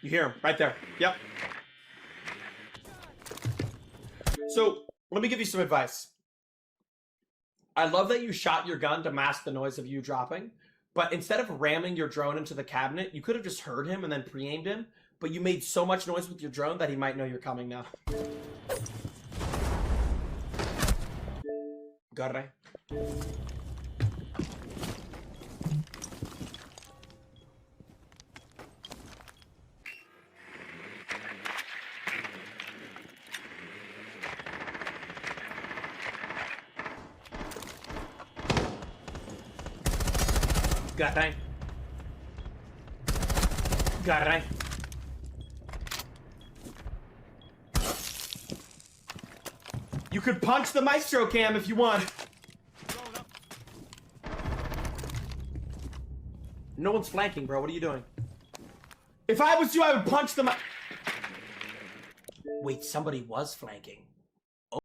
You hear him right there. Yep. So let me give you some advice. I love that you shot your gun to mask the noise of you dropping, but instead of ramming your drone into the cabinet, you could have just heard him and then pre-aimed him, but you made so much noise with your drone that he might know you're coming now. Garre. Garre. Garre. You could punch the maestro cam if you want. No one's flanking, bro. What are you doing? If I was you, I would punch them. Wait, somebody was flanking.